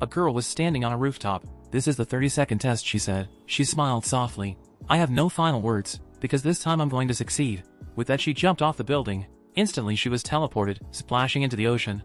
A girl was standing on a rooftop. "This is the 30-second test," she said. She smiled softly. "I have no final words, because this time I'm going to succeed." With that she jumped off the building. Instantly she was teleported, splashing into the ocean.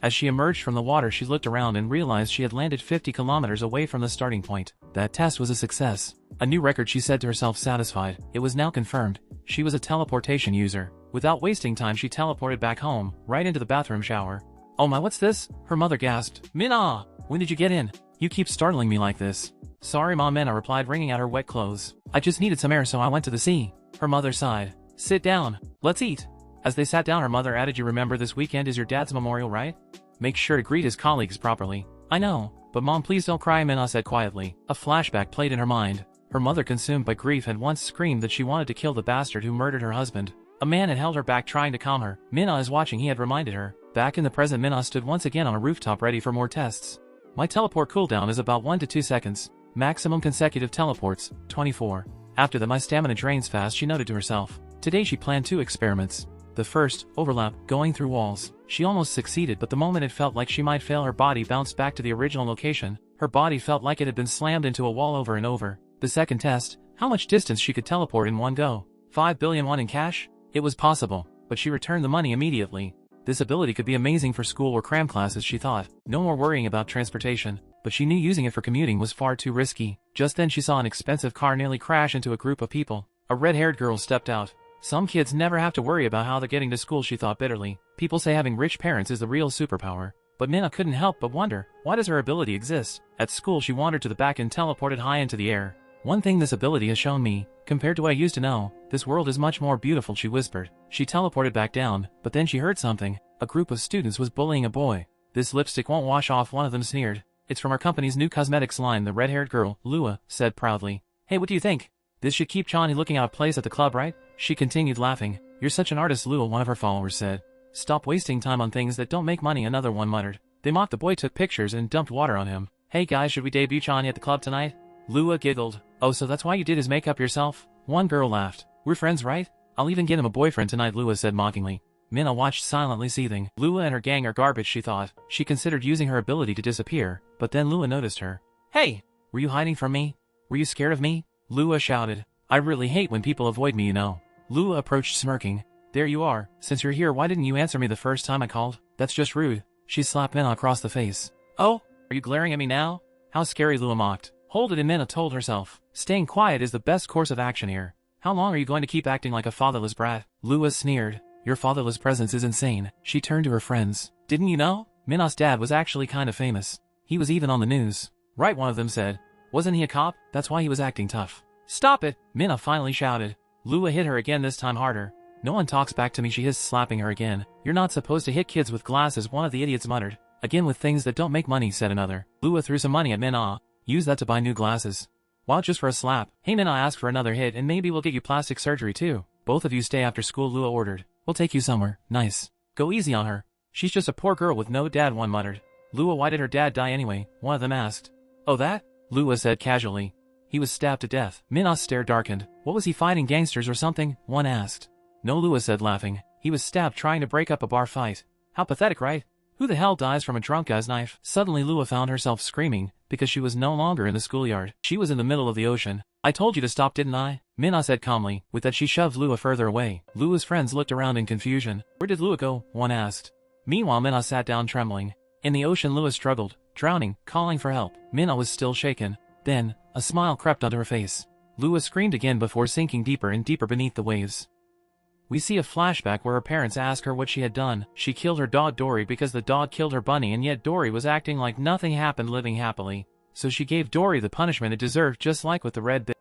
As she emerged from the water she looked around and realized she had landed 50 kilometers away from the starting point. That test was a success. A new record, she said to herself, satisfied. It was now confirmed. She was a teleportation user. Without wasting time she teleported back home, right into the bathroom shower. "Oh my, what's this?" her mother gasped. "Min-ah, when did you get in? You keep startling me like this." "Sorry Mom," Min-ah replied, wringing out her wet clothes. "I just needed some air so I went to the sea." Her mother sighed. "Sit down. Let's eat." As they sat down her mother added, "You remember this weekend is your dad's memorial, right? Make sure to greet his colleagues properly." "I know, but Mom please don't cry," Min-ah said quietly. A flashback played in her mind. Her mother, consumed by grief, had once screamed that she wanted to kill the bastard who murdered her husband. A man had held her back trying to calm her. Min-ah is watching, he had reminded her. Back in the present, Min-ah stood once again on a rooftop ready for more tests. "My teleport cooldown is about 1 to 2 seconds. Maximum consecutive teleports, 24. After that my stamina drains fast," she noted to herself. Today she planned 2 experiments. The first, overlap, going through walls. She almost succeeded, but the moment it felt like she might fail her body bounced back to the original location. Her body felt like it had been slammed into a wall over and over. The second test, how much distance she could teleport in one go. 5 billion won in cash? It was possible, but she returned the money immediately. This ability could be amazing for school or cram classes, she thought. No more worrying about transportation, but she knew using it for commuting was far too risky. Just then she saw an expensive car nearly crash into a group of people. A red-haired girl stepped out. "Some kids never have to worry about how they're getting to school," she thought bitterly. People say having rich parents is the real superpower. But Min-ah couldn't help but wonder, why does her ability exist? At school she wandered to the back and teleported high into the air. "One thing this ability has shown me, compared to what I used to know, this world is much more beautiful," she whispered. She teleported back down, but then she heard something. A group of students was bullying a boy. "This lipstick won't wash off," one of them sneered. "It's from our company's new cosmetics line," the red-haired girl, Lua, said proudly. "Hey, what do you think? This should keep Chan-hee looking out of place at the club, right?" She continued laughing. "You're such an artist, Lua," one of her followers said. "Stop wasting time on things that don't make money," another one muttered. They mocked the boy, took pictures, and dumped water on him. "Hey guys, should we debut Chan-hee at the club tonight?" Lua giggled. "Oh, so that's why you did his makeup yourself?" One girl laughed. "We're friends, right? I'll even get him a boyfriend tonight," Lua said mockingly. Min-ah watched silently, seething. Lua and her gang are garbage, she thought. She considered using her ability to disappear, but then Lua noticed her. "Hey! Were you hiding from me? Were you scared of me?" Lua shouted. "I really hate when people avoid me, you know." Lua approached smirking. "There you are. Since you're here, why didn't you answer me the first time I called? That's just rude." She slapped Min-ah across the face. "Oh? Are you glaring at me now? How scary," Lua mocked. "Hold it," and Min-ah told herself. "Staying quiet is the best course of action here. How long are you going to keep acting like a fatherless brat?" Lua sneered. "Your fatherless presence is insane." She turned to her friends. "Didn't you know? Min-ah's dad was actually kind of famous. He was even on the news." "Right," one of them said. "Wasn't he a cop? That's why he was acting tough." "Stop it!" Min-ah finally shouted. Lua hit her again, this time harder. "No one talks back to me," she hissed, slapping her again. "You're not supposed to hit kids with glasses," one of the idiots muttered. "Again with things that don't make money," said another. Lua threw some money at Min-ah. "Use that to buy new glasses." "Wow, just for a slap." "Hey Min-ah, ask for another hit and maybe we'll get you plastic surgery too." "Both of you stay after school," Lua ordered. "We'll take you somewhere nice." "Go easy on her. She's just a poor girl with no dad," one muttered. "Lua, why did her dad die anyway?" one of them asked. "Oh that?" Lua said casually. "He was stabbed to death." Min-ah's stare darkened. "What was he fighting, gangsters or something?" one asked. "No," Lua said laughing. "He was stabbed trying to break up a bar fight." "How pathetic, right? Who the hell dies from a drunk guy's knife?" Suddenly Lua found herself screaming, because she was no longer in the schoolyard. She was in the middle of the ocean. "I told you to stop, didn't I?" Min-ah said calmly. With that she shoved Lua further away. Lua's friends looked around in confusion. "Where did Lua go?" one asked. Meanwhile Min-ah sat down trembling. In the ocean Lua struggled, drowning, calling for help. Min-ah was still shaken. Then, a smile crept onto her face. Lua screamed again before sinking deeper and deeper beneath the waves. We see a flashback where her parents ask her what she had done. She killed her dog Dory because the dog killed her bunny, and yet Dory was acting like nothing happened, living happily. So she gave Dory the punishment it deserved, just like with the red bit.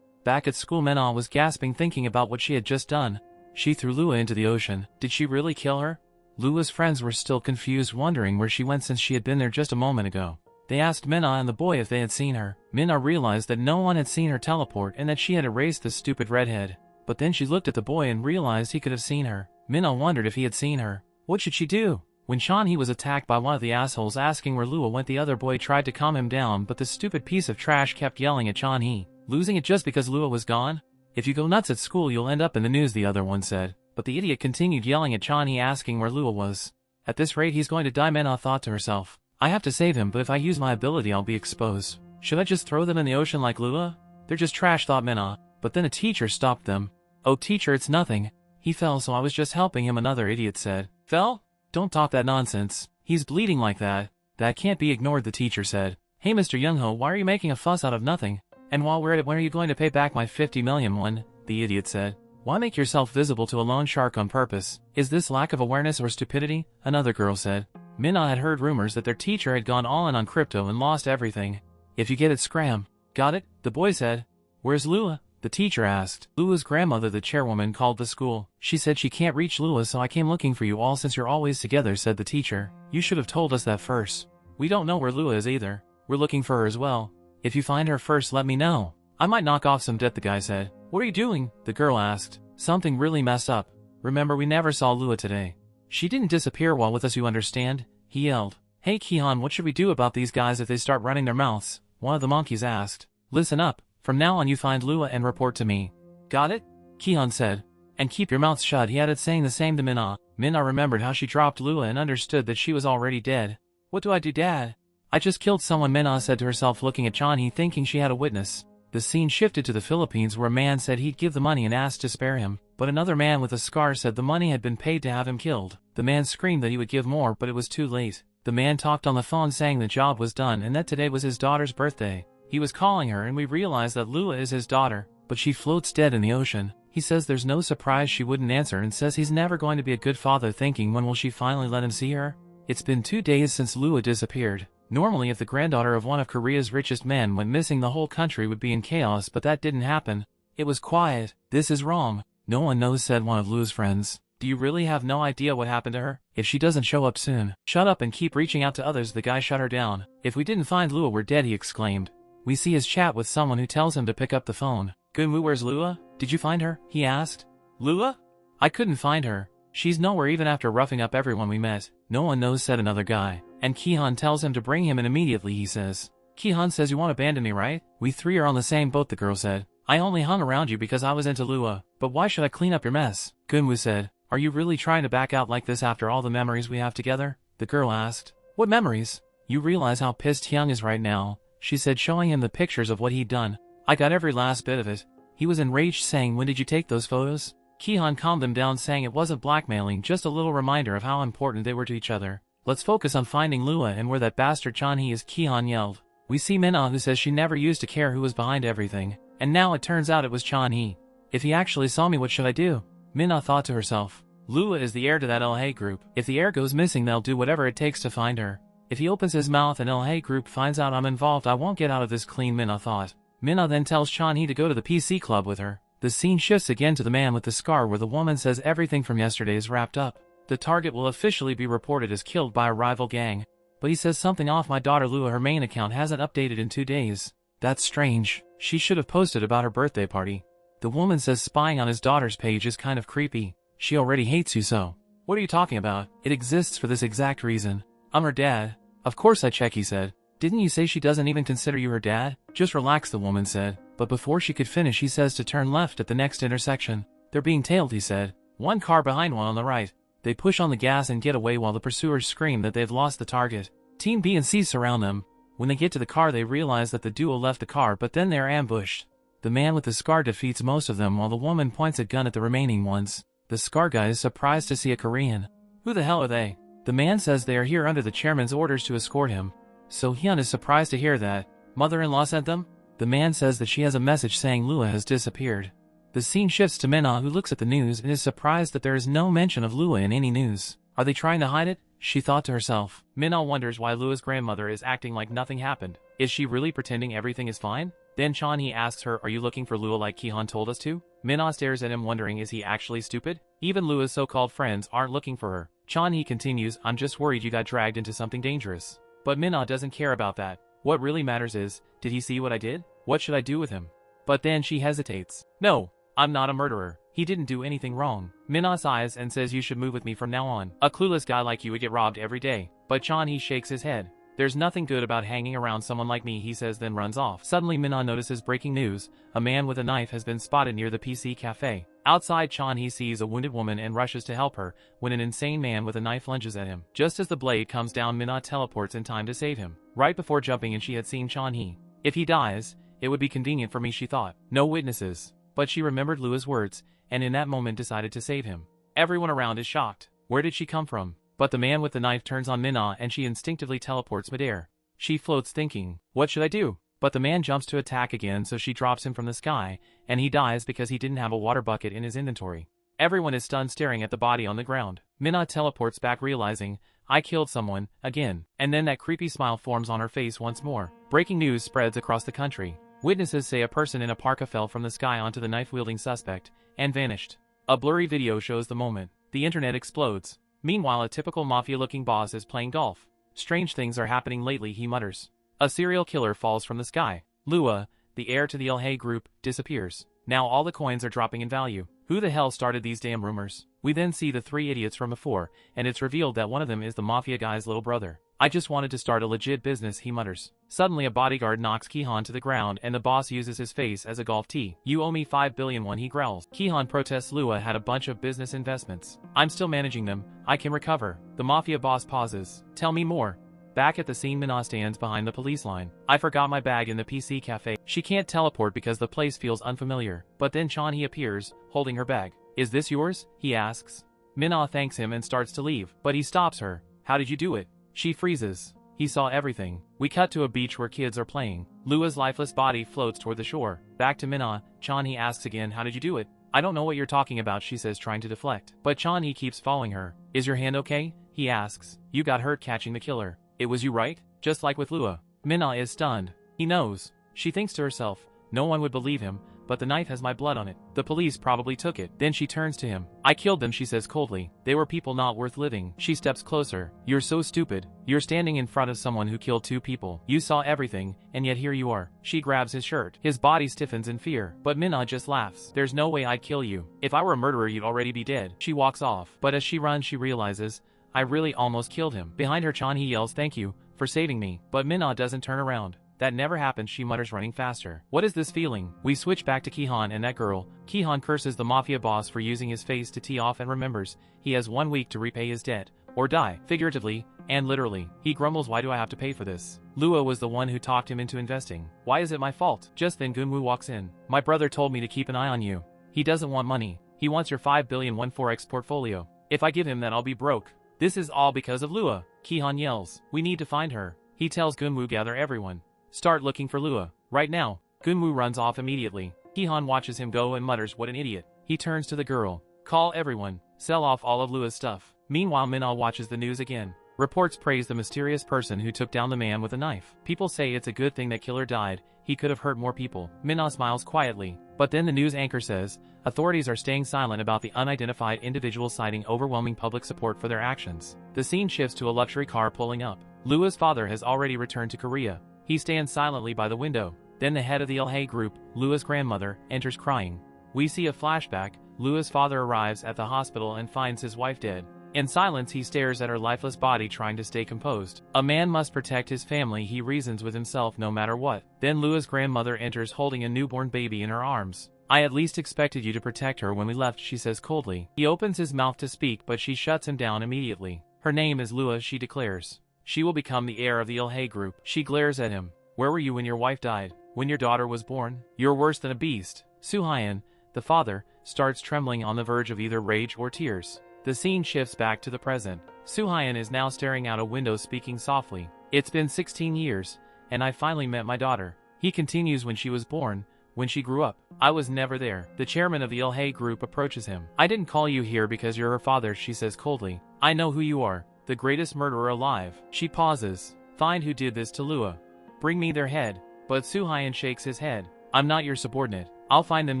Back at school Min-ah was gasping, thinking about what she had just done. She threw Lua into the ocean. Did she really kill her? Lua's friends were still confused, wondering where she went since she had been there just a moment ago. They asked Min-ah and the boy if they had seen her. Min-ah realized that no one had seen her teleport and that she had erased the stupid redhead. But then she looked at the boy and realized he could have seen her. Min-ah wondered if he had seen her. What should she do? When Chan-hee was attacked by one of the assholes asking where Lua went, the other boy tried to calm him down, but the stupid piece of trash kept yelling at Chan-hee. "Losing it just because Lua was gone? If you go nuts at school you'll end up in the news," the other one said. But the idiot continued yelling at Chan-hee asking where Lua was. "At this rate he's going to die," Min-ah thought to herself. I have to save him, but if I use my ability I'll be exposed. Should I just throw them in the ocean like Lua? They're just trash, thought Min-ah, but then a teacher stopped them. Oh teacher, it's nothing. He fell, so I was just helping him, another idiot said. Fell? Don't talk that nonsense. He's bleeding like that. That can't be ignored, the teacher said. Hey Mr. Youngho, why are you making a fuss out of nothing? And while we're at it, when are you going to pay back my 50 million won? The idiot said. Why make yourself visible to a loan shark on purpose? Is this lack of awareness or stupidity? Another girl said. Min-ah had heard rumors that their teacher had gone all in on crypto and lost everything. If you get it, scram. Got it? The boy said. Where's Lua? The teacher asked. Lua's grandmother, the chairwoman, called the school. She said she can't reach Lua, so I came looking for you all since you're always together, said the teacher. You should have told us that first. We don't know where Lua is either. We're looking for her as well. If you find her first, let me know. I might knock off some debt, the guy said. What are you doing? The girl asked. Something really messed up. Remember, we never saw Lua today. She didn't disappear while with us, you understand? He yelled. Hey Kihan, what should we do about these guys if they start running their mouths? One of the monkeys asked. Listen up. From now on you find Lua and report to me. Got it? Kihan said. And keep your mouth shut, he added, saying the same to Min-ah. Min-ah remembered how she dropped Lua and understood that she was already dead. What do I do, Dad? I just killed someone, Min-ah said to herself, looking at Chan-hee, thinking she had a witness. The scene shifted to the Philippines, where a man said he'd give the money and asked to spare him, but another man with a scar said the money had been paid to have him killed. The man screamed that he would give more, but it was too late. The man talked on the phone saying the job was done and that today was his daughter's birthday. He was calling her and we realized that Lua is his daughter, but she floats dead in the ocean. He says there's no surprise she wouldn't answer and says he's never going to be a good father, thinking when will she finally let him see her? It's been 2 days since Lua disappeared. Normally if the granddaughter of one of Korea's richest men went missing, the whole country would be in chaos, but that didn't happen. It was quiet. This is wrong. No one knows, said one of Lua's friends. Do you really have no idea what happened to her? If she doesn't show up soon, shut up and keep reaching out to others, the guy shut her down. If we didn't find Lua, we're dead, he exclaimed. We see his chat with someone who tells him to pick up the phone. Gunwoo, where's Lua? Did you find her? He asked. Lua? I couldn't find her. She's nowhere even after roughing up everyone we met. No one knows, said another guy. And Kihan tells him to bring him in immediately, he says. Kihan says, you won't abandon me, right? We three are on the same boat, the girl said. I only hung around you because I was into Lua, but why should I clean up your mess? Gunwoo said. Are you really trying to back out like this after all the memories we have together? The girl asked. What memories? You realize how pissed Hyung is right now, she said, showing him the pictures of what he'd done. I got every last bit of it. He was enraged, saying, when did you take those photos? Kihan calmed them down, saying it wasn't blackmailing, just a little reminder of how important they were to each other. Let's focus on finding Lua and where that bastard Chan-hee is, Kihan yelled. We see Min-ah, who says she never used to care who was behind everything, and now it turns out it was Chan-hee. If he actually saw me, what should I do? Min-ah thought to herself. Lua is the heir to that Ilhae Group. If the heir goes missing, they'll do whatever it takes to find her. If he opens his mouth and Ilhae Group finds out I'm involved, I won't get out of this clean, Min-ah thought. Min-ah then tells Chan-hee to go to the PC club with her. The scene shifts again to the man with the scar, where the woman says everything from yesterday is wrapped up. The target will officially be reported as killed by a rival gang. But he says something off. My daughter Lua, her main account hasn't updated in 2 days. That's strange. She should have posted about her birthday party. The woman says spying on his daughter's page is kind of creepy. She already hates you, so. What are you talking about? It exists for this exact reason. I'm her dad. Of course I check, he said. Didn't you say she doesn't even consider you her dad? Just relax, the woman said. But before she could finish, he says to turn left at the next intersection. They're being tailed, he said. One car behind, one on the right. They push on the gas and get away while the pursuers scream that they've lost the target. Team B and C surround them. When they get to the car, they realize that the duo left the car, but then they're ambushed. The man with the scar defeats most of them while the woman points a gun at the remaining ones. The scar guy is surprised to see a Korean. Who the hell are they? The man says they are here under the chairman's orders to escort him. So Hyun is surprised to hear that. Mother-in-law sent them? The man says that she has a message saying Lua has disappeared. The scene shifts to Min-ah, who looks at the news and is surprised that there is no mention of Lua in any news. Are they trying to hide it? She thought to herself. Min-ah wonders why Lua's grandmother is acting like nothing happened. Is she really pretending everything is fine? Then Chan-hee asks her, are you looking for Lua like Kihan told us to? Min-ah stares at him, wondering, is he actually stupid? Even Lua's so-called friends aren't looking for her. Chan-hee continues, I'm just worried you got dragged into something dangerous. But Min-ah doesn't care about that. What really matters is, did he see what I did? What should I do with him? But then she hesitates. No, I'm not a murderer. He didn't do anything wrong. Min-ah sighs and says you should move with me from now on. A clueless guy like you would get robbed every day. But Chan-hee shakes his head. There's nothing good about hanging around someone like me, he says, then runs off. Suddenly Min-ah notices breaking news. A man with a knife has been spotted near the PC cafe. Outside, Chan-hee sees a wounded woman and rushes to help her, when an insane man with a knife lunges at him. Just as the blade comes down, Min-ah teleports in time to save him. Right before jumping in, she had seen Chan-hee. If he dies, it would be convenient for me, she thought. No witnesses. But she remembered Lua's words, and in that moment decided to save him. Everyone around is shocked. Where did she come from? But the man with the knife turns on Min-ah and she instinctively teleports midair. She floats thinking, what should I do? But the man jumps to attack again, so she drops him from the sky, and he dies because he didn't have a water bucket in his inventory. Everyone is stunned, staring at the body on the ground. Min-ah teleports back, realizing, I killed someone, again. And then that creepy smile forms on her face once more. Breaking news spreads across the country. Witnesses say a person in a parka fell from the sky onto the knife-wielding suspect, and vanished. A blurry video shows the moment. The internet explodes. Meanwhile, a typical mafia-looking boss is playing golf. Strange things are happening lately, he mutters. A serial killer falls from the sky. Lua, the heir to the Ilhae Group, disappears. Now all the coins are dropping in value. Who the hell started these damn rumors? We then see the three idiots from before, and it's revealed that one of them is the mafia guy's little brother. I just wanted to start a legit business, he mutters. Suddenly a bodyguard knocks Kihan to the ground and the boss uses his face as a golf tee. You owe me 5 billion won, he growls. Kihan protests. Lua had a bunch of business investments. I'm still managing them. I can recover. The mafia boss pauses. Tell me more. Back at the scene, Min-ah stands behind the police line. I forgot my bag in the PC cafe. She can't teleport because the place feels unfamiliar. But then Chan-hee appears, holding her bag. Is this yours? He asks. Min-ah thanks him and starts to leave, but he stops her. How did you do it? She freezes. He saw everything. We cut to a beach where kids are playing. Lua's lifeless body floats toward the shore. Back to Min-ah, Chan-hee asks again, how did you do it? I don't know what you're talking about, she says, trying to deflect. But Chan-hee keeps following her. Is your hand okay? He asks. You got hurt catching the killer. It was you, right? Just like with Lua. Min-ah is stunned. He knows. She thinks to herself, no one would believe him, but the knife has my blood on it. The police probably took it. Then she turns to him. I killed them, she says coldly. They were people not worth living. She steps closer. You're so stupid. You're standing in front of someone who killed 2 people. You saw everything, and yet here you are. She grabs his shirt. His body stiffens in fear, but Min-ah just laughs. There's no way I'd kill you. If I were a murderer, you'd already be dead. She walks off, but as she runs, she realizes, I really almost killed him. Behind her, Chan-hee yells, thank you for saving me, but Min-ah doesn't turn around. That never happened, she mutters, running faster. What is this feeling? We switch back to Kihan and that girl. Kihan curses the mafia boss for using his face to tee off and remembers he has 1 week to repay his debt, or die, figuratively and literally. He grumbles, why do I have to pay for this? Lua was the one who talked him into investing. Why is it my fault? Just then Gunwoo walks in. My brother told me to keep an eye on you. He doesn't want money. He wants your 5 billion won forex portfolio. If I give him that, I'll be broke. This is all because of Lua. Kihan yells. We need to find her. He tells Gunwoo, gather everyone. Start looking for Lua. Right now. Gunwoo runs off immediately. Kihan watches him go and mutters, what an idiot. He turns to the girl. Call everyone. Sell off all of Lua's stuff. Meanwhile, Min-ah watches the news again. Reports praise the mysterious person who took down the man with a knife. People say it's a good thing that killer died. He could have hurt more people. Min-ah smiles quietly. But then the news anchor says, authorities are staying silent about the unidentified individual, citing overwhelming public support for their actions. The scene shifts to a luxury car pulling up. Lua's father has already returned to Korea. He stands silently by the window. Then the head of the Ilhae Group, Lua's grandmother, enters crying. We see a flashback. Lua's father arrives at the hospital and finds his wife dead. In silence, he stares at her lifeless body, trying to stay composed. A man must protect his family, he reasons with himself, no matter what. Then Lua's grandmother enters holding a newborn baby in her arms. I at least expected you to protect her when we left, she says coldly. He opens his mouth to speak, but she shuts him down immediately. Her name is Lua, she declares. She will become the heir of the Ilhae Group. She glares at him. Where were you when your wife died? When your daughter was born? You're worse than a beast. Soo-hyun, the father, starts trembling on the verge of either rage or tears. The scene shifts back to the present. Soo-hyun is now staring out a window, speaking softly. It's been 16 years, and I finally met my daughter. He continues, when she was born, when she grew up. I was never there. The chairman of the Ilhae Group approaches him. I didn't call you here because you're her father, she says coldly. I know who you are. The greatest murderer alive. She pauses. Find who did this to Lua. Bring me their head. But Soo-hyun shakes his head. I'm not your subordinate. I'll find them,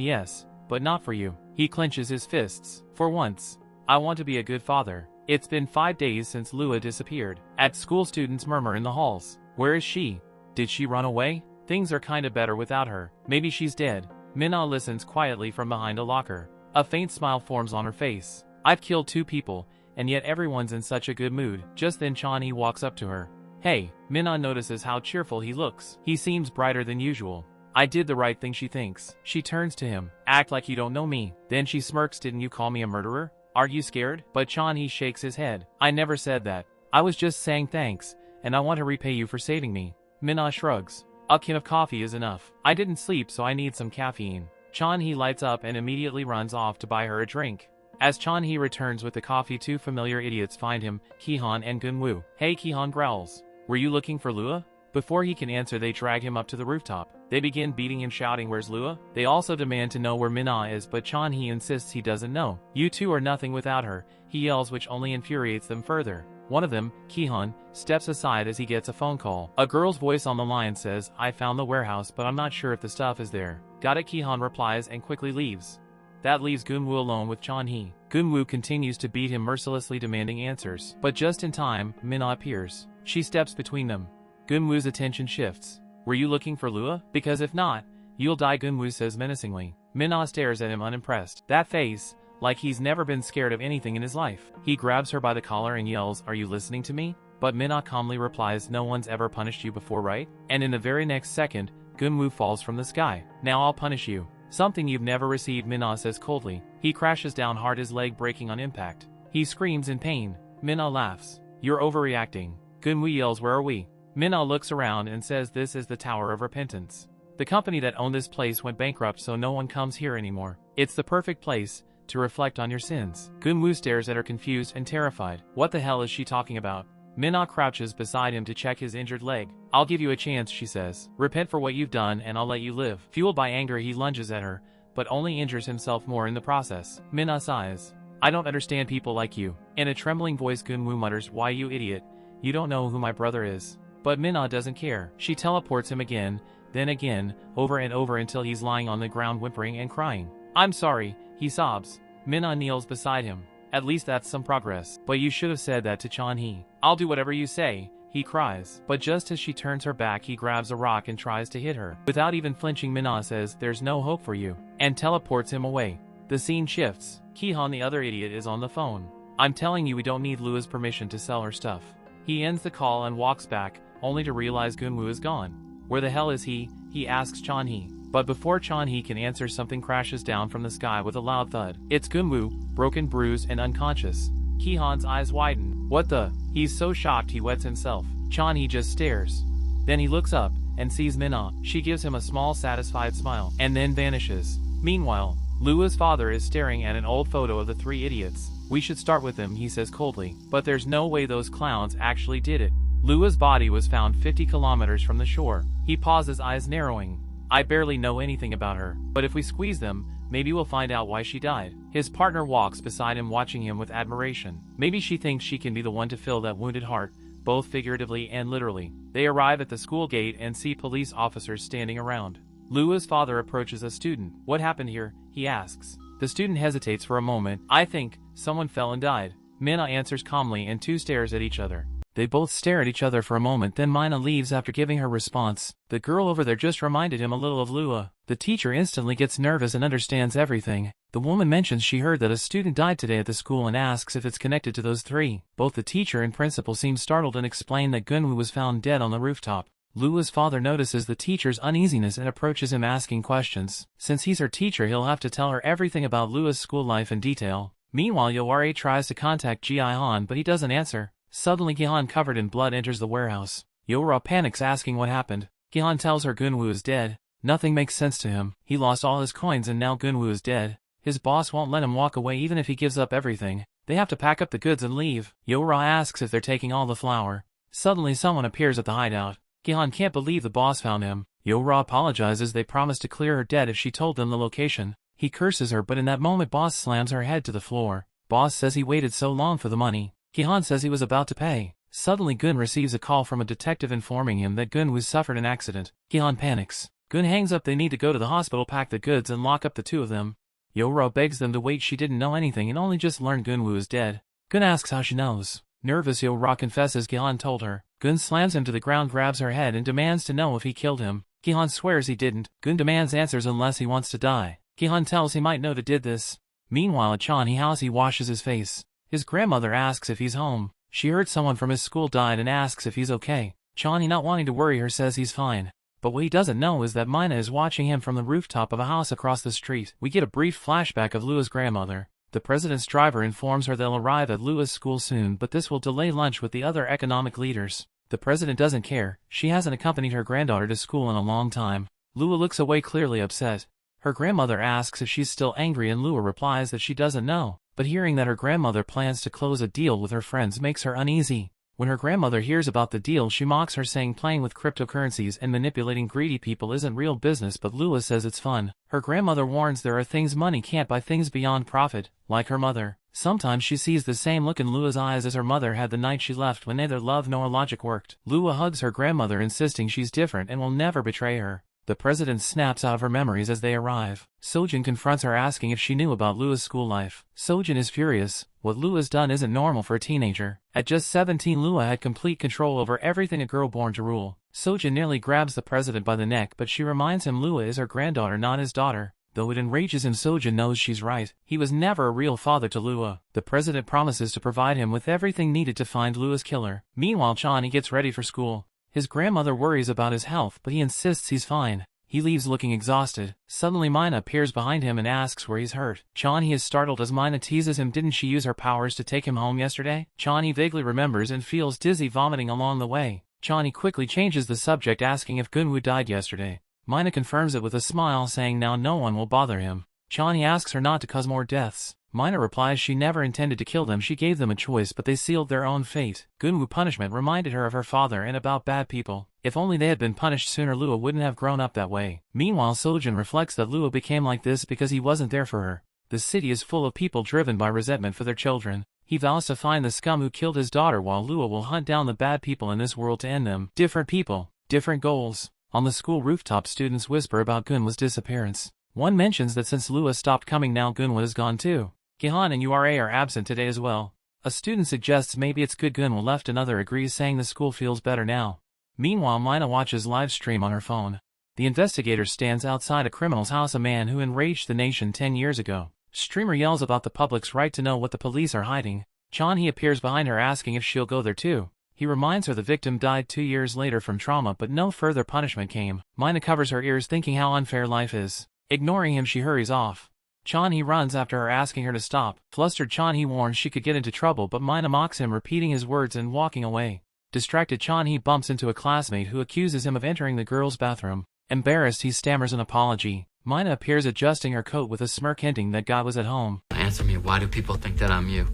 yes, but not for you. He clenches his fists. For once, I want to be a good father. It's been 5 days since Lua disappeared. At school, students murmur in the halls. Where is she? Did she run away? Things are kinda better without her. Maybe she's dead. Min-ah listens quietly from behind a locker. A faint smile forms on her face. I've killed 2 people, and yet everyone's in such a good mood. Just then Chan-hee walks up to her. Hey, Min-ah notices how cheerful he looks. He seems brighter than usual. I did the right thing, she thinks. She turns to him. Act like you don't know me. Then she smirks. Didn't you call me a murderer? Are you scared? But Chan-hee shakes his head. I never said that. I was just saying thanks, and I want to repay you for saving me. Min-ah shrugs. A can of coffee is enough. I didn't sleep, so I need some caffeine. Chan-hee lights up and immediately runs off to buy her a drink. As Chan-hee returns with the coffee, two familiar idiots find him, Kihan and Gun-woo. Hey, Kihan growls. Were you looking for Lua? Before he can answer, they drag him up to the rooftop. They begin beating and shouting, where's Lua? They also demand to know where Min-ah is, but Chan-hee insists he doesn't know. You two are nothing without her, he yells, which only infuriates them further. One of them, Kihan, steps aside as he gets a phone call. A girl's voice on the line says, I found the warehouse, but I'm not sure if the stuff is there. Got it, Kihan replies and quickly leaves. That leaves Gun-woo alone with Chan-hee. Gun-woo continues to beat him mercilessly, demanding answers. But just in time, Min-ah appears. She steps between them. Gun-woo's attention shifts. Were you looking for Lua? Because if not, you'll die, Gun-woo says menacingly. Min-ah stares at him unimpressed. That face, like he's never been scared of anything in his life. He grabs her by the collar and yells, are you listening to me? But Min-ah calmly replies, no one's ever punished you before, right? And in the very next second, Gun-woo falls from the sky. Now I'll punish you. Something you've never received, Min-ah says coldly. He crashes down hard, his leg breaking on impact. He screams in pain. Min-ah laughs. You're overreacting. Gun-woo yells, where are we? Min-ah looks around and says, this is the Tower of Repentance. The company that owned this place went bankrupt, so no one comes here anymore. It's the perfect place to reflect on your sins. Gun-woo stares at her, confused and terrified. What the hell is she talking about? Min-ah crouches beside him to check his injured leg. I'll give you a chance, she says. Repent for what you've done and I'll let you live. Fueled by anger, he lunges at her, but only injures himself more in the process. Min-ah sighs. I don't understand people like you. In a trembling voice, Gun-woo mutters, why, you idiot. You don't know who my brother is. But Min-ah doesn't care. She teleports him again, then again, over and over until he's lying on the ground whimpering and crying. I'm sorry, he sobs. Min-ah kneels beside him. At least that's some progress. But you should have said that to Chan-hee. I'll do whatever you say, he cries. But just as she turns her back, he grabs a rock and tries to hit her. Without even flinching, Min-ah says, there's no hope for you, and teleports him away. The scene shifts. Kihan, the other idiot, is on the phone. I'm telling you, we don't need Lua's permission to sell her stuff. He ends the call and walks back, only to realize Gun-woo is gone. Where the hell is he? He asks Chan-hee. But before Chan-hee can answer, something crashes down from the sky with a loud thud. It's Gun-woo, broken, bruised, and unconscious. Kihan's eyes widen. What the? He's so shocked he wets himself. Chan-hee just stares. Then he looks up and sees Min-ah. She gives him a small, satisfied smile, and then vanishes. Meanwhile, Lua's father is staring at an old photo of the three idiots. We should start with them, he says coldly. But there's no way those clowns actually did it. Lua's body was found 50 kilometers from the shore. He pauses, eyes narrowing. I barely know anything about her, but if we squeeze them, maybe we'll find out why she died. His partner walks beside him, watching him with admiration. Maybe she thinks she can be the one to fill that wounded heart, both figuratively and literally. They arrive at the school gate and see police officers standing around. Lua's father approaches a student. What happened here? He asks. The student hesitates for a moment. I think someone fell and died. Min-ah answers calmly, and two stares at each other. They both stare at each other for a moment, then Mina leaves after giving her response. The girl over there just reminded him a little of Lua. The teacher instantly gets nervous and understands everything. The woman mentions she heard that a student died today at the school and asks if it's connected to those three. Both the teacher and principal seem startled and explain that Gun-woo was found dead on the rooftop. Lua's father notices the teacher's uneasiness and approaches him, asking questions. Since he's her teacher, he'll have to tell her everything about Lua's school life in detail. Meanwhile, Yoare tries to contact Ji-han, but he doesn't answer. Suddenly, Kihan, covered in blood, enters the warehouse. Yora panics, asking what happened. Kihan tells her Gun-woo is dead. Nothing makes sense to him. He lost all his coins and now Gun-woo is dead. His boss won't let him walk away even if he gives up everything. They have to pack up the goods and leave. Yora asks if they're taking all the flour. Suddenly, someone appears at the hideout. Kihan can't believe the boss found him. Yora apologizes. They promised to clear her debt if she told them the location. He curses her, but in that moment, boss slams her head to the floor. Boss says he waited so long for the money. Kihan says he was about to pay. Suddenly, Gun receives a call from a detective informing him that Gun was suffered an accident. Kihan panics. Gun hangs up. They need to go to the hospital, pack the goods, and lock up the two of them. Yora begs them to wait. She didn't know anything and only just learned Gun-woo is dead. Gun asks how she knows. Nervous, Yora confesses Kihan told her. Gun slams him to the ground, grabs her head, and demands to know if he killed him. Kihan swears he didn't. Gun demands answers unless he wants to die. Kihan tells he might know who did this. Meanwhile, at Chan-hee house, he washes his face. His grandmother asks if he's home. She heard someone from his school died and asks if he's okay. Chan-hee, not wanting to worry her, says he's fine. But what he doesn't know is that Mina is watching him from the rooftop of a house across the street. We get a brief flashback of Lua's grandmother. The president's driver informs her they'll arrive at Lua's school soon, but this will delay lunch with the other economic leaders. The president doesn't care. She hasn't accompanied her granddaughter to school in a long time. Lua looks away, clearly upset. Her grandmother asks if she's still angry and Lua replies that she doesn't know, but hearing that her grandmother plans to close a deal with her friends makes her uneasy. When her grandmother hears about the deal, she mocks her, saying playing with cryptocurrencies and manipulating greedy people isn't real business, but Lua says it's fun. Her grandmother warns there are things money can't buy, things beyond profit, like her mother. Sometimes she sees the same look in Lua's eyes as her mother had the night she left, when neither love nor logic worked. Lua hugs her grandmother, insisting she's different and will never betray her. The president snaps out of her memories as they arrive. Sojin confronts her, asking if she knew about Lua's school life. Sojin is furious. What Lua's done isn't normal for a teenager. At just 17, Lua had complete control over everything a girl born to rule. Sojin nearly grabs the president by the neck, but she reminds him Lua is her granddaughter, not his daughter. Though it enrages him, Sojin knows she's right. He was never a real father to Lua. The president promises to provide him with everything needed to find Lua's killer. Meanwhile, Chan-hee gets ready for school. His grandmother worries about his health, but he insists he's fine. He leaves looking exhausted. Suddenly Mina appears behind him and asks where he's hurt. Chan-hee is startled as Mina teases him, didn't she use her powers to take him home yesterday? Chan-hee vaguely remembers and feels dizzy, vomiting along the way. Chan-hee quickly changes the subject, asking if Gunwoo died yesterday. Mina confirms it with a smile, saying now no one will bother him. Chan-hee asks her not to cause more deaths. Mina replies she never intended to kill them, she gave them a choice but they sealed their own fate. Gunwoo punishment reminded her of her father and about bad people. If only they had been punished sooner, Lua wouldn't have grown up that way. Meanwhile, Sojin reflects that Lua became like this because he wasn't there for her. The city is full of people driven by resentment for their children. He vows to find the scum who killed his daughter, while Lua will hunt down the bad people in this world to end them. Different people, different goals. On the school rooftop, students whisper about Gunwoo's disappearance. One mentions that since Lua stopped coming, now Gunwoo is gone too. Kihan and URA are absent today as well. A student suggests maybe it's good Gunwoo left, another agrees, saying the school feels better now. Meanwhile, Mina watches live stream on her phone. The investigator stands outside a criminal's house, a man who enraged the nation 10 years ago. Streamer yells about the public's right to know what the police are hiding. Chan-hee appears behind her, asking if she'll go there too. He reminds her the victim died 2 years later from trauma, but no further punishment came. Mina covers her ears, thinking how unfair life is. Ignoring him, she hurries off. Chan-hee runs after her, asking her to stop. Flustered, Chan-hee warns she could get into trouble, but Mina mocks him, repeating his words and walking away. Distracted, Chan-hee bumps into a classmate who accuses him of entering the girls' bathroom. Embarrassed, he stammers an apology. Mina appears, adjusting her coat with a smirk, hinting that God was at home. Answer me, why do people think that I'm you?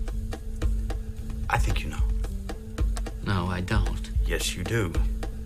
I think you know. No, I don't. Yes, you do.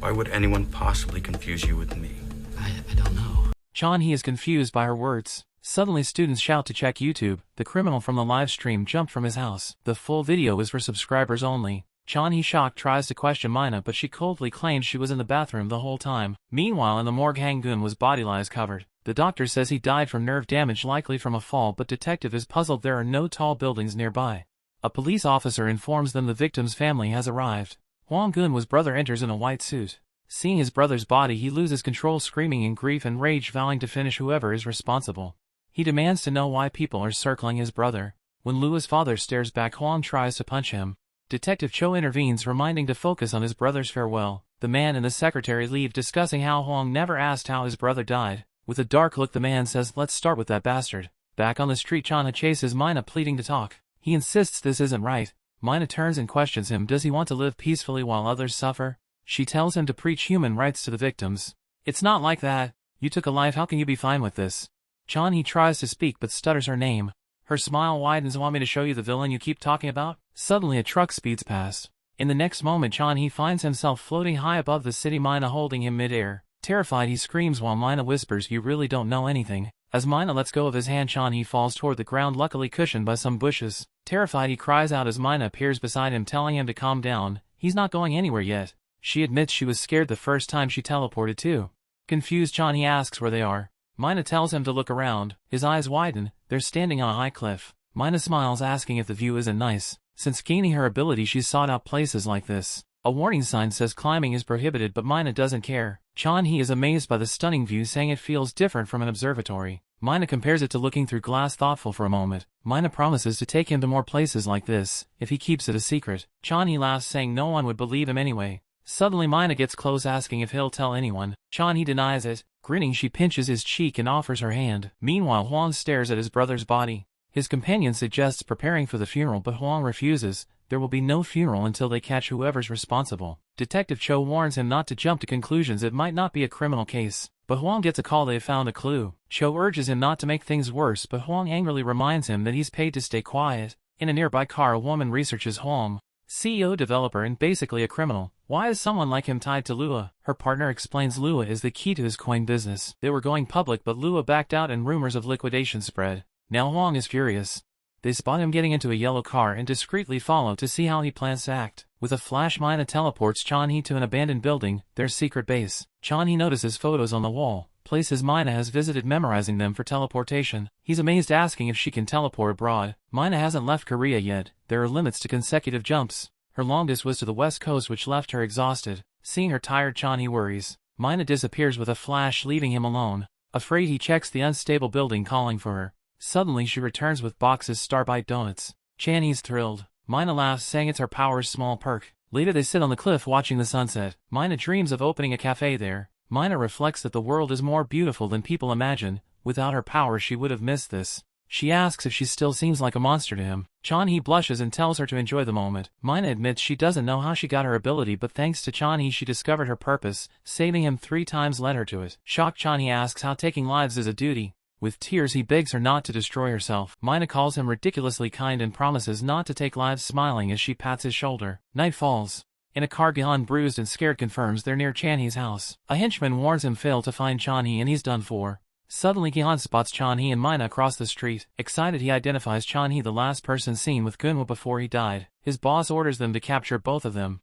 Why would anyone possibly confuse you with me? I don't know. Chan-hee is confused by her words. Suddenly, students shout to check YouTube. The criminal from the live stream jumped from his house. The full video is for subscribers only. Chan-hee, shocked, tries to question Mina, but she coldly claims she was in the bathroom the whole time. Meanwhile, in the morgue, Hang-gun body lies covered. The doctor says he died from nerve damage, likely from a fall, but detective is puzzled there are no tall buildings nearby. A police officer informs them the victim's family has arrived. Hwang-gun's brother enters in a white suit. Seeing his brother's body, he loses control, screaming in grief and rage, vowing to finish whoever is responsible. He demands to know why people are circling his brother. When Lua's father stares back, Hwang tries to punch him. Detective Cho intervenes, reminding to focus on his brother's farewell. The man and the secretary leave, discussing how Hwang never asked how his brother died. With a dark look, the man says, "Let's start with that bastard." Back on the street, Chan-hee chases Mina, pleading to talk. He insists this isn't right. Mina turns and questions him. Does he want to live peacefully while others suffer? She tells him to preach human rights to the victims. It's not like that. You took a life, how can you be fine with this? Chan-hee tries to speak but stutters her name. Her smile widens. Want me to show you the villain you keep talking about? Suddenly a truck speeds past. In the next moment, Chan-hee finds himself floating high above the city, Mina holding him mid-air. Terrified, he screams while Mina whispers, "You really don't know anything." As Mina lets go of his hand, Chan-hee falls toward the ground, luckily cushioned by some bushes. Terrified, he cries out as Mina appears beside him, telling him to calm down. He's not going anywhere yet. She admits she was scared the first time she teleported too. Confused, Chan-hee asks where they are. Mina tells him to look around. His eyes widen. They're standing on a high cliff. Mina smiles, asking if the view isn't nice. Since gaining her ability, she's sought out places like this. A warning sign says climbing is prohibited, but Mina doesn't care. Chan-hee is amazed by the stunning view, saying it feels different from an observatory. Mina compares it to looking through glass, thoughtful for a moment. Mina promises to take him to more places like this, if he keeps it a secret. Chan-hee laughs, saying no one would believe him anyway. Suddenly Mina gets close, asking if he'll tell anyone. Chan-hee denies it. Grinning, she pinches his cheek and offers her hand. Meanwhile, Hwang stares at his brother's body. His companion suggests preparing for the funeral, but Hwang refuses. There will be no funeral until they catch whoever's responsible. Detective Cho warns him not to jump to conclusions. It might not be a criminal case. But Hwang gets a call they have found a clue. Cho urges him not to make things worse, but Hwang angrily reminds him that he's paid to stay quiet. In a nearby car, a woman researches Hwang, CEO, developer, and basically a criminal. Why is someone like him tied to Lua? Her partner explains Lua is the key to his coin business. They were going public, but Lua backed out and rumors of liquidation spread. Now Hwang is furious. They spot him getting into a yellow car and discreetly follow to see how he plans to act. With a flash, Mina teleports Chan-hee to an abandoned building, their secret base. Chan-hee notices photos on the wall, places Mina has visited, memorizing them for teleportation. He's amazed, asking if she can teleport abroad. Mina hasn't left Korea yet. There are limits to consecutive jumps. Her longest was to the west coast, which left her exhausted. Seeing her tired, Chan-hee worries. Mina disappears with a flash, leaving him alone. Afraid, he checks the unstable building, calling for her. Suddenly she returns with boxes Starbite donuts. Chan-hee's thrilled. Mina laughs, saying it's her power's small perk. Later they sit on the cliff watching the sunset. Mina dreams of opening a cafe there. Mina reflects that the world is more beautiful than people imagine. Without her power she would have missed this. She asks if she still seems like a monster to him. Chan-hee blushes and tells her to enjoy the moment. Mina admits she doesn't know how she got her ability, but thanks to Chan-hee she discovered her purpose. Saving him 3 times led her to it. Shocked, Chan-hee asks how taking lives is a duty. With tears he begs her not to destroy herself. Mina calls him ridiculously kind and promises not to take lives, smiling as she pats his shoulder. Night falls. In a car, Kihan, bruised and scared, confirms they're near Chan-hee's house. A henchman warns him fail to find Chan-hee and he's done for. Suddenly Kihan spots Chan-hee and Mina across the street. Excited, he identifies Chan-hee, the last person seen with Gunwa before he died. His boss orders them to capture both of them.